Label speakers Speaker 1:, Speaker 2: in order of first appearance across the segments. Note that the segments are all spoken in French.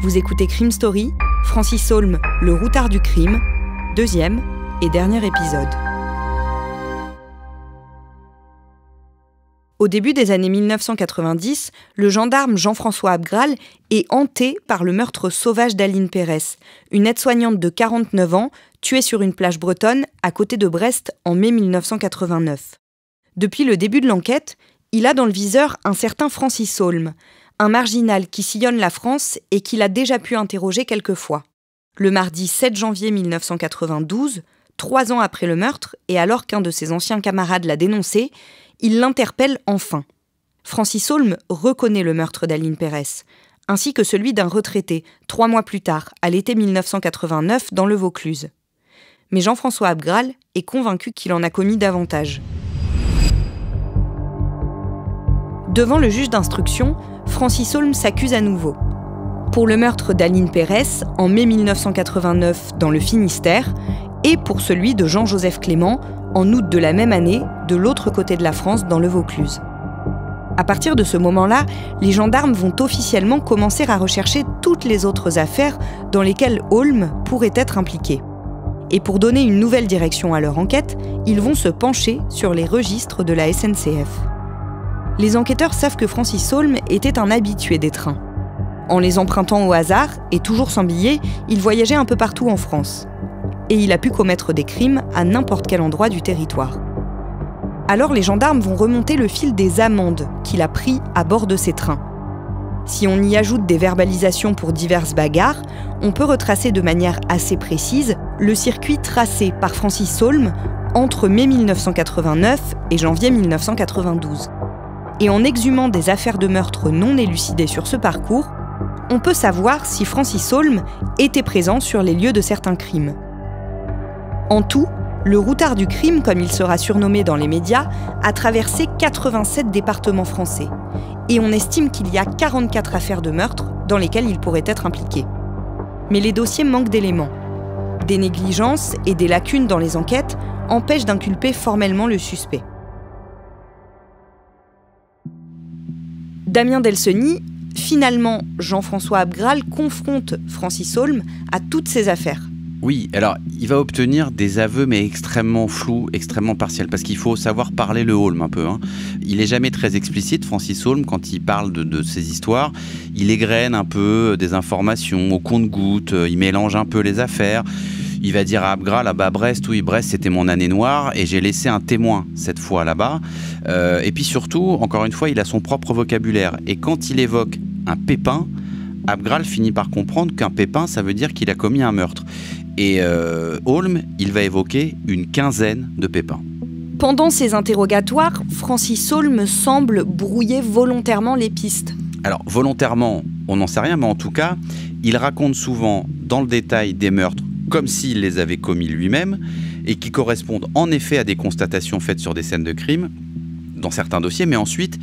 Speaker 1: Vous écoutez Crime Story, Francis Saulme, le routard du crime, 2e et dernier épisode. Au début des années 1990, le gendarme Jean-François Abgral est hanté par le meurtre sauvage d'Aline Pérès, une aide-soignante de 49 ans tuée sur une plage bretonne à côté de Brest en mai 1989. Depuis le début de l'enquête, il a dans le viseur un certain Francis Saulme, un marginal qui sillonne la France et qu'il a déjà pu interroger quelques fois. Le mardi 7 janvier 1992, 3 ans après le meurtre, et alors qu'un de ses anciens camarades l'a dénoncé, il l'interpelle enfin. Francis Saulme reconnaît le meurtre d'Aline Pérès, ainsi que celui d'un retraité, 3 mois plus tard, à l'été 1989, dans le Vaucluse. Mais Jean-François Abgral est convaincu qu'il en a commis davantage. Devant le juge d'instruction, Francis Saulme s'accuse à nouveau. Pour le meurtre d'Aline Pérès, en mai 1989, dans le Finistère, et pour celui de Jean-Joseph Clément, en août de la même année, de l'autre côté de la France, dans le Vaucluse. À partir de ce moment-là, les gendarmes vont officiellement commencer à rechercher toutes les autres affaires dans lesquelles Saulme pourrait être impliqué. Et pour donner une nouvelle direction à leur enquête, ils vont se pencher sur les registres de la SNCF. Les enquêteurs savent que Francis Saulme était un habitué des trains. En les empruntant au hasard, et toujours sans billet, il voyageait un peu partout en France. Et il a pu commettre des crimes à n'importe quel endroit du territoire. Alors les gendarmes vont remonter le fil des amendes qu'il a pris à bord de ces trains. Si on y ajoute des verbalisations pour diverses bagarres, on peut retracer de manière assez précise le circuit tracé par Francis Saulme entre mai 1989 et janvier 1992. Et en exhumant des affaires de meurtre non élucidées sur ce parcours, on peut savoir si Francis Saulme était présent sur les lieux de certains crimes. En tout, le routard du crime, comme il sera surnommé dans les médias, a traversé 87 départements français. Et on estime qu'il y a 44 affaires de meurtre dans lesquelles il pourrait être impliqué. Mais les dossiers manquent d'éléments. Des négligences et des lacunes dans les enquêtes empêchent d'inculper formellement le suspect. Damien Delseny, finalement, Jean-François Abgral confronte Francis Saulme à toutes ces affaires.
Speaker 2: Oui, alors il va obtenir des aveux mais extrêmement flous, extrêmement partiels, parce qu'il faut savoir parler le Saulme un peu. Il n'est jamais très explicite, Francis Saulme, quand il parle de ses histoires. Il égrène un peu des informations au compte-gouttes, il mélange un peu les affaires. Il va dire à Abgral, ah bah Brest, oui, Brest c'était mon année noire et j'ai laissé un témoin cette fois là-bas. Et puis surtout, encore une fois, il a son propre vocabulaire. Et quand il évoque un pépin, Abgral finit par comprendre qu'un pépin, ça veut dire qu'il a commis un meurtre. Et Saulme, il va évoquer une quinzaine de pépins.
Speaker 1: Pendant ces interrogatoires, Francis Saulme semble brouiller volontairement les pistes.
Speaker 2: Alors, volontairement, on n'en sait rien, mais en tout cas, il raconte souvent dans le détail des meurtres comme s'il les avait commis lui-même et qui correspondent en effet à des constatations faites sur des scènes de crime dans certains dossiers, mais ensuite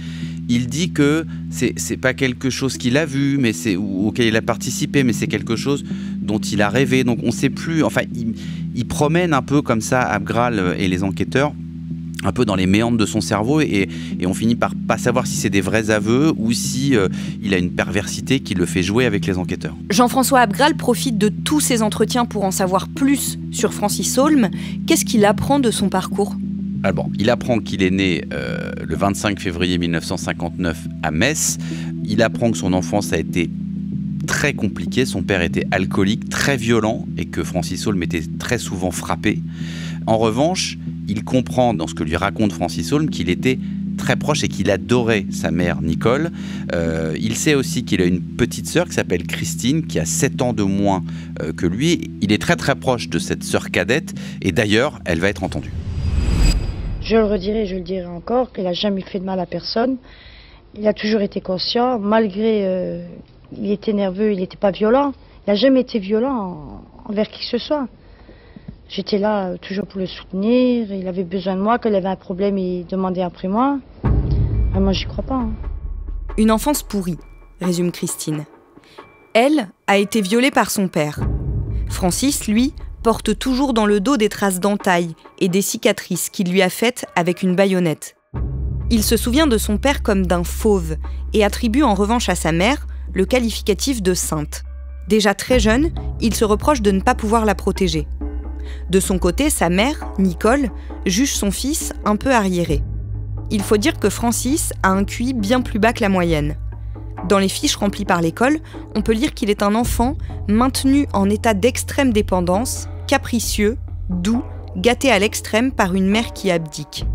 Speaker 2: il dit que c'est pas quelque chose qu'il a vu ou auquel il a participé, mais c'est quelque chose dont il a rêvé. Donc on sait plus, enfin il promène un peu comme ça Abgral et les enquêteurs un peu dans les méandres de son cerveau et on finit par pas savoir si c'est des vrais aveux ou si il a une perversité qui le fait jouer avec les enquêteurs.
Speaker 1: Jean-François Abgral profite de tous ces entretiens pour en savoir plus sur Francis Saulme. Qu'est-ce qu'il apprend de son parcours ?
Speaker 2: Alors bon, il apprend qu'il est né le 25 février 1959 à Metz. Il apprend que son enfance a été très compliquée. Son père était alcoolique, très violent et que Francis Saulme était très souvent frappé. En revanche, il comprend dans ce que lui raconte Francis Saulme qu'il était très proche et qu'il adorait sa mère Nicole. Il sait aussi qu'il a une petite sœur qui s'appelle Christine, qui a 7 ans de moins que lui. Il est très très proche de cette sœur cadette et d'ailleurs, elle va être entendue.
Speaker 3: Je le redirai, je le dirai encore, qu'il n'a jamais fait de mal à personne. Il a toujours été conscient, malgré il était nerveux, il n'était pas violent. Il n'a jamais été violent envers qui que ce soit. J'étais là toujours pour le soutenir, il avait besoin de moi, quand il avait un problème, il demandait après moi. Moi, j'y crois pas.
Speaker 1: Une enfance pourrie, résume Christine. Elle a été violée par son père. Francis, lui, porte toujours dans le dos des traces d'entailles et des cicatrices qu'il lui a faites avec une baïonnette. Il se souvient de son père comme d'un fauve et attribue en revanche à sa mère le qualificatif de sainte. Déjà très jeune, il se reproche de ne pas pouvoir la protéger. De son côté, sa mère, Nicole, juge son fils un peu arriéré. Il faut dire que Francis a un QI bien plus bas que la moyenne. Dans les fiches remplies par l'école, on peut lire qu'il est un enfant maintenu en état d'extrême dépendance, capricieux, doux, gâté à l'extrême par une mère qui abdique.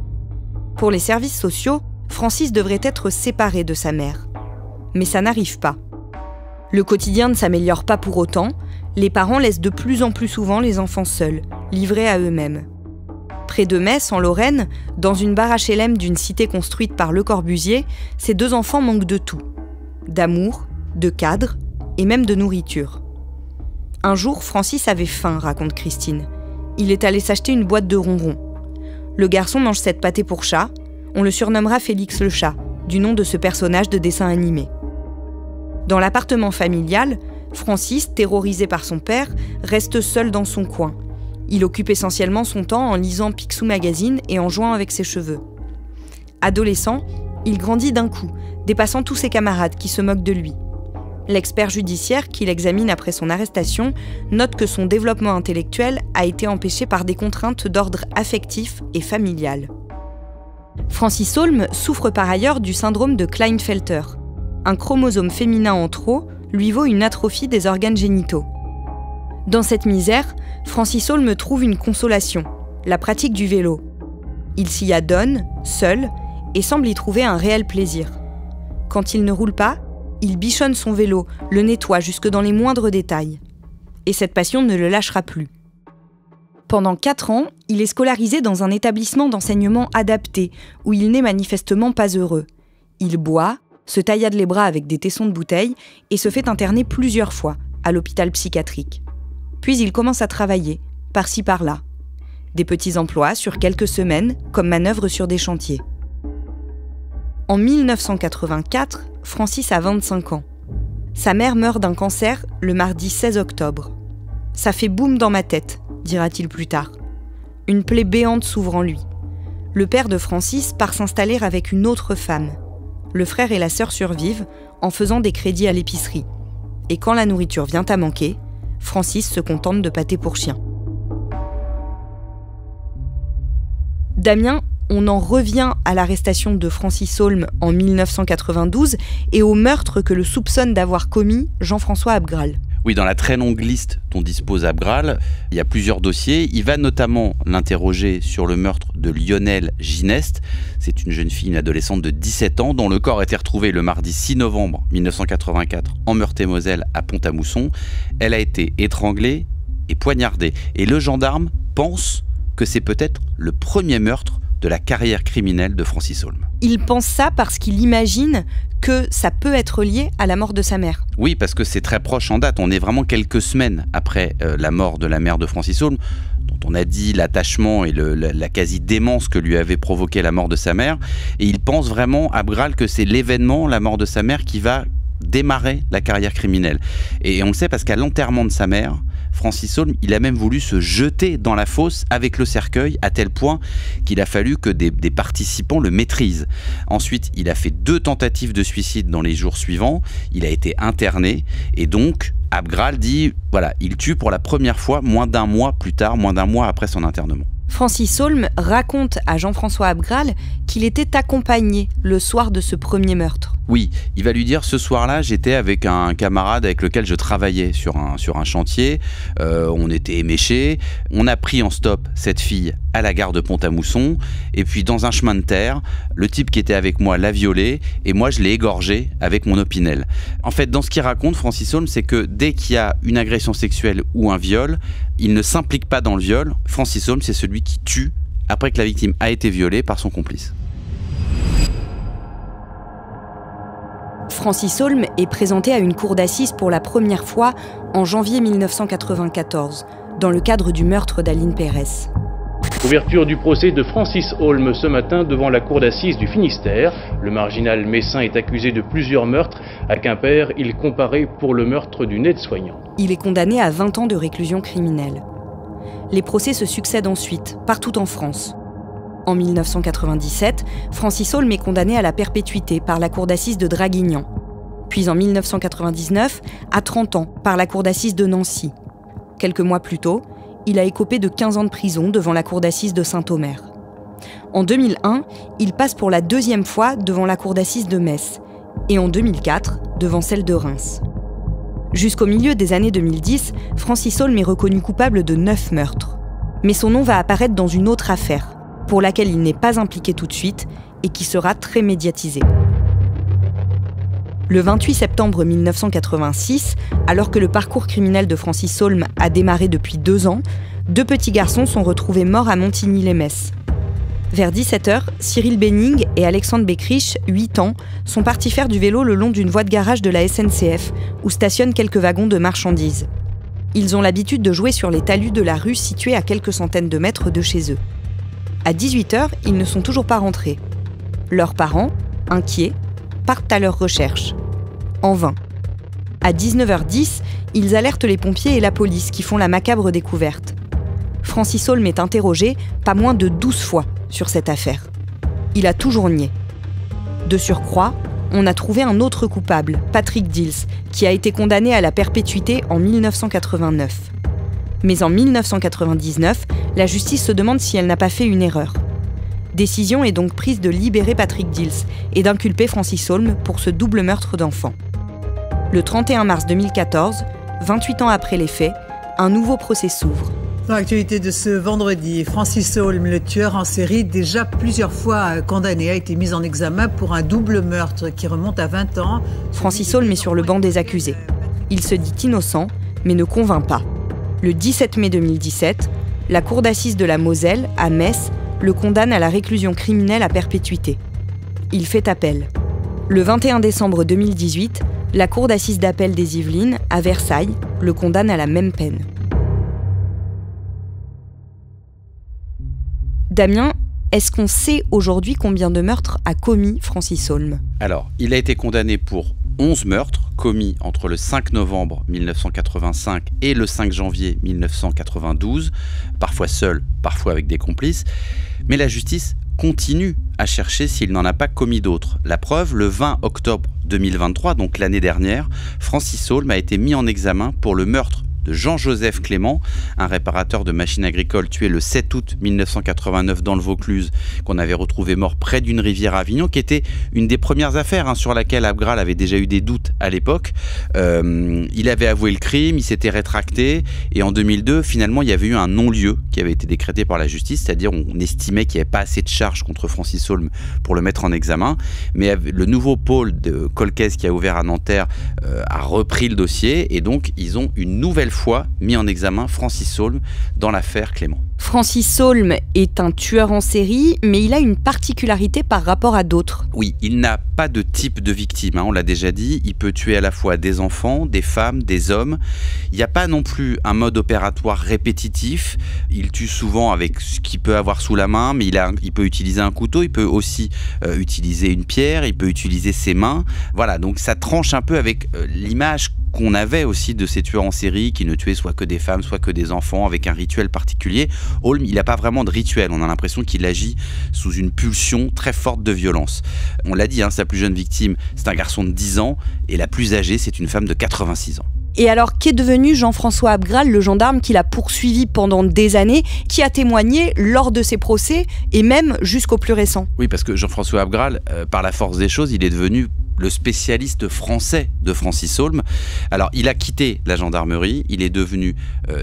Speaker 1: Pour les services sociaux, Francis devrait être séparé de sa mère. Mais ça n'arrive pas. Le quotidien ne s'améliore pas pour autant, les parents laissent de plus en plus souvent les enfants seuls, livrés à eux-mêmes. Près de Metz, en Lorraine, dans une barre HLM d'une cité construite par Le Corbusier, ces 2 enfants manquent de tout. D'amour, de cadre et même de nourriture. Un jour, Francis avait faim, raconte Christine. Il est allé s'acheter une boîte de ronrons. Le garçon mange cette pâtée pour chat, on le surnommera Félix le chat, du nom de ce personnage de dessin animé. Dans l'appartement familial, Francis, terrorisé par son père, reste seul dans son coin. Il occupe essentiellement son temps en lisant Picsou Magazine et en jouant avec ses cheveux. Adolescent, il grandit d'un coup, dépassant tous ses camarades qui se moquent de lui. L'expert judiciaire qui l'examine après son arrestation note que son développement intellectuel a été empêché par des contraintes d'ordre affectif et familial. Francis Holm souffre par ailleurs du syndrome de Klinefelter. Un chromosome féminin en trop lui vaut une atrophie des organes génitaux. Dans cette misère, Francis Holm trouve une consolation, la pratique du vélo. Il s'y adonne, seul, et semble y trouver un réel plaisir. Quand il ne roule pas, il bichonne son vélo, le nettoie jusque dans les moindres détails. Et cette passion ne le lâchera plus. Pendant 4 ans, il est scolarisé dans un établissement d'enseignement adapté, où il n'est manifestement pas heureux. Il boit, se taillade les bras avec des tessons de bouteille et se fait interner plusieurs fois à l'hôpital psychiatrique. Puis il commence à travailler, par-ci par-là. Des petits emplois sur quelques semaines, comme manœuvre sur des chantiers. En 1984, Francis a 25 ans. Sa mère meurt d'un cancer le mardi 16 octobre. « Ça fait boum dans ma tête », dira-t-il plus tard. Une plaie béante s'ouvre en lui. Le père de Francis part s'installer avec une autre femme. Le frère et la sœur survivent en faisant des crédits à l'épicerie. Et quand la nourriture vient à manquer, Francis se contente de pâté pour chien. Damien, on en revient à l'arrestation de Francis Holm en 1992 et au meurtre que le soupçonne d'avoir commis Jean-François Abgral.
Speaker 2: Oui, dans la très longue liste dont dispose Abgral, il y a plusieurs dossiers. Il va notamment l'interroger sur le meurtre de Lionel Gineste. C'est une jeune fille, une adolescente de 17 ans, dont le corps a été retrouvé le mardi 6 novembre 1984 en Meurthe-et-Moselle à Pont-à-Mousson. Elle a été étranglée et poignardée. Et le gendarme pense que c'est peut-être le premier meurtre de la carrière criminelle de Francis Holm.
Speaker 1: Il pense ça parce qu'il imagine que ça peut être lié à la mort de sa mère.
Speaker 2: Oui, parce que c'est très proche en date. On est vraiment quelques semaines après la mort de la mère de Francis Holm, dont on a dit l'attachement et la quasi-démence que lui avait provoqué la mort de sa mère. Et il pense vraiment, Abgral, que c'est l'événement, la mort de sa mère, qui va démarrer la carrière criminelle. Et on le sait parce qu'à l'enterrement de sa mère, Francis Holm, il a même voulu se jeter dans la fosse avec le cercueil, à tel point qu'il a fallu que des participants le maîtrisent. Ensuite, il a fait 2 tentatives de suicide dans les jours suivants. Il a été interné et donc Abgral dit, voilà, il tue pour la première fois moins d'un mois plus tard, moins d'un mois après son internement.
Speaker 1: Francis Holm raconte à Jean-François Abgral qu'il était accompagné le soir de ce premier meurtre.
Speaker 2: Oui, il va lui dire, ce soir-là, j'étais avec un camarade avec lequel je travaillais sur un chantier. On était éméchés. On a pris en stop cette fille à la gare de Pont-à-Mousson. Et puis, dans un chemin de terre, le type qui était avec moi l'a violée. Et moi, je l'ai égorgée avec mon opinel. En fait, dans ce qu'il raconte, Francis Holm, c'est que dès qu'il y a une agression sexuelle ou un viol, il ne s'implique pas dans le viol. Francis Holm, c'est celui qui tue après que la victime a été violée par son complice.
Speaker 1: Francis Holm est présenté à une cour d'assises pour la première fois en janvier 1994, dans le cadre du meurtre d'Aline Pérez.
Speaker 4: Ouverture du procès de Francis Holm ce matin devant la cour d'assises du Finistère. Le marginal messin est accusé de plusieurs meurtres. À Quimper, il comparaît pour le meurtre d'une aide-soignant.
Speaker 1: Il est condamné à 20 ans de réclusion criminelle. Les procès se succèdent ensuite, partout en France. En 1997, Francis Holm est condamné à la perpétuité par la cour d'assises de Draguignan. puis en 1999, à 30 ans, par la cour d'assises de Nancy. Quelques mois plus tôt, il a écopé de 15 ans de prison devant la cour d'assises de Saint-Omer. En 2001, il passe pour la 2e fois devant la cour d'assises de Metz, et en 2004, devant celle de Reims. Jusqu'au milieu des années 2010, Francis Holm est reconnu coupable de 9 meurtres. Mais son nom va apparaître dans une autre affaire, pour laquelle il n'est pas impliqué tout de suite et qui sera très médiatisée. Le 28 septembre 1986, alors que le parcours criminel de Francis Holm a démarré depuis 2 ans, 2 petits garçons sont retrouvés morts à Montigny-lès-Metz. Vers 17h, Cyril Benning et Alexandre Beckrich, 8 ans, sont partis faire du vélo le long d'une voie de garage de la SNCF, où stationnent quelques wagons de marchandises. Ils ont l'habitude de jouer sur les talus de la rue située à quelques centaines de mètres de chez eux. À 18h, ils ne sont toujours pas rentrés. Leurs parents, inquiets, partent à leur recherche. En vain. À 19h10, ils alertent les pompiers et la police qui font la macabre découverte. Francis Holm est interrogé pas moins de 12 fois sur cette affaire. Il a toujours nié. De surcroît, on a trouvé un autre coupable, Patrick Dils, qui a été condamné à la perpétuité en 1989. Mais en 1999, la justice se demande si elle n'a pas fait une erreur. Décision est donc prise de libérer Patrick Dils et d'inculper Francis Holm pour ce double meurtre d'enfant. Le 31 mars 2014, 28 ans après les faits, un nouveau procès s'ouvre.
Speaker 5: Dans l'actualité de ce vendredi, Francis Holm, le tueur en série, déjà plusieurs fois condamné, a été mis en examen pour un double meurtre qui remonte à 20 ans.
Speaker 1: Francis Holm est sur le banc des accusés. Il se dit innocent, mais ne convainc pas. Le 17 mai 2017, la cour d'assises de la Moselle, à Metz, le condamne à la réclusion criminelle à perpétuité. Il fait appel. Le 21 décembre 2018, la cour d'assises d'appel des Yvelines, à Versailles, le condamne à la même peine. Damien, est-ce qu'on sait aujourd'hui combien de meurtres a commis Francis Holm ?
Speaker 2: Alors, il a été condamné pour 11 meurtres commis entre le 5 novembre 1985 et le 5 janvier 1992, parfois seul, parfois avec des complices. Mais la justice continue à chercher s'il n'en a pas commis d'autres. La preuve, le 20 octobre 2023, donc l'année dernière, Francis Holm a été mis en examen pour le meurtre de Jean-Joseph Clément, un réparateur de machines agricoles tué le 7 août 1989 dans le Vaucluse, qu'on avait retrouvé mort près d'une rivière à Avignon, qui était une des premières affaires sur laquelle Abgral avait déjà eu des doutes à l'époque. Il avait avoué le crime, il s'était rétracté, et en 2002, finalement, il y avait eu un non-lieu qui avait été décrété par la justice, c'est-à-dire on estimait qu'il n'y avait pas assez de charges contre Francis Holm pour le mettre en examen, mais le nouveau pôle de Colquès qui a ouvert à Nanterre a repris le dossier, et donc ils ont une nouvelle fois mis en examen Francis Holm dans l'affaire Clément.
Speaker 1: Francis Holm est un tueur en série, mais il a une particularité par rapport à d'autres.
Speaker 2: Oui, il n'a pas de type de victime, on l'a déjà dit. Il peut tuer à la fois des enfants, des femmes, des hommes. Il n'y a pas non plus un mode opératoire répétitif. Il tue souvent avec ce qu'il peut avoir sous la main, mais il peut utiliser un couteau, il peut aussi utiliser une pierre, il peut utiliser ses mains. Voilà, donc ça tranche un peu avec l'image qu'on avait aussi de ces tueurs en série qui ne tuaient soit que des femmes, soit que des enfants, avec un rituel particulier. Holm, il n'a pas vraiment de rituel. On a l'impression qu'il agit sous une pulsion très forte de violence. On l'a dit, sa plus jeune victime, c'est un garçon de 10 ans, et la plus âgée, c'est une femme de 86 ans.
Speaker 1: Et alors, qu'est devenu Jean-François Abgral, le gendarme qui l'a poursuivi pendant des années, qui a témoigné lors de ses procès, et même jusqu'au plus récent ?
Speaker 2: Oui, parce que Jean-François Abgral, par la force des choses, il est devenu le spécialiste français de Francis Holm. Alors, il a quitté la gendarmerie, il est devenu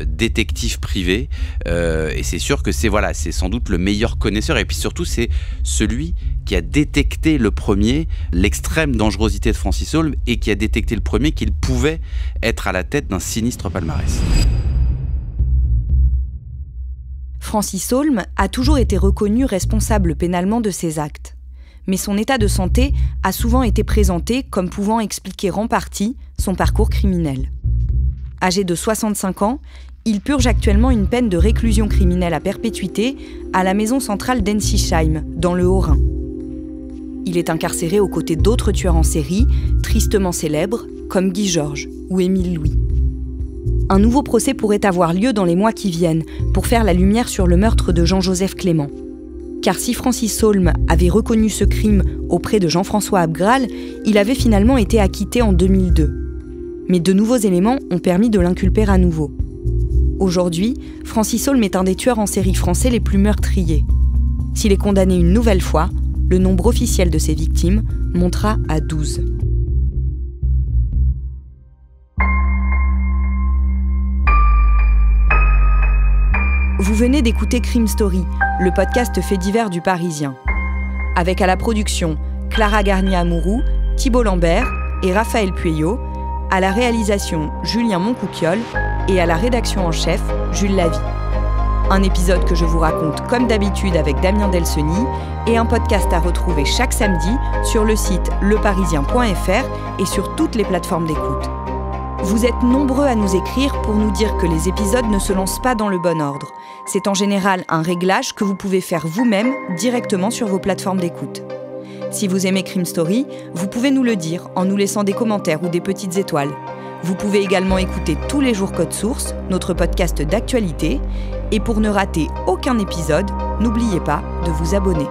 Speaker 2: détective privé, et c'est sûr que c'est sans doute le meilleur connaisseur, et puis surtout, c'est celui qui a détecté le premier l'extrême dangerosité de Francis Holm, et qui a détecté le premier qu'il pouvait être à la tête d'un sinistre palmarès.
Speaker 1: Francis Holm a toujours été reconnu responsable pénalement de ses actes. Mais son état de santé a souvent été présenté comme pouvant expliquer en partie son parcours criminel. Âgé de 65 ans, il purge actuellement une peine de réclusion criminelle à perpétuité à la maison centrale d'Ensisheim, dans le Haut-Rhin. Il est incarcéré aux côtés d'autres tueurs en série, tristement célèbres, comme Guy Georges ou Émile Louis. Un nouveau procès pourrait avoir lieu dans les mois qui viennent pour faire la lumière sur le meurtre de Jean-Joseph Clément. Car si Francis Saulme avait reconnu ce crime auprès de Jean-François Abgral, il avait finalement été acquitté en 2002. Mais de nouveaux éléments ont permis de l'inculper à nouveau. Aujourd'hui, Francis Saulme est un des tueurs en série français les plus meurtriers. S'il est condamné une nouvelle fois, le nombre officiel de ses victimes montera à 12. Vous venez d'écouter Crime Story, le podcast fait divers du Parisien. Avec à la production Clara Garnier-Amouroux, Thibault Lambert et Raphaël Pueyo, à la réalisation Julien Moncouquiol et à la rédaction en chef Jules Lavie. Un épisode que je vous raconte comme d'habitude avec Damien Delseny et un podcast à retrouver chaque samedi sur le site leparisien.fr et sur toutes les plateformes d'écoute. Vous êtes nombreux à nous écrire pour nous dire que les épisodes ne se lancent pas dans le bon ordre. C'est en général un réglage que vous pouvez faire vous-même directement sur vos plateformes d'écoute. Si vous aimez Crime Story, vous pouvez nous le dire en nous laissant des commentaires ou des petites étoiles. Vous pouvez également écouter tous les jours Code Source, notre podcast d'actualité. Et pour ne rater aucun épisode, n'oubliez pas de vous abonner.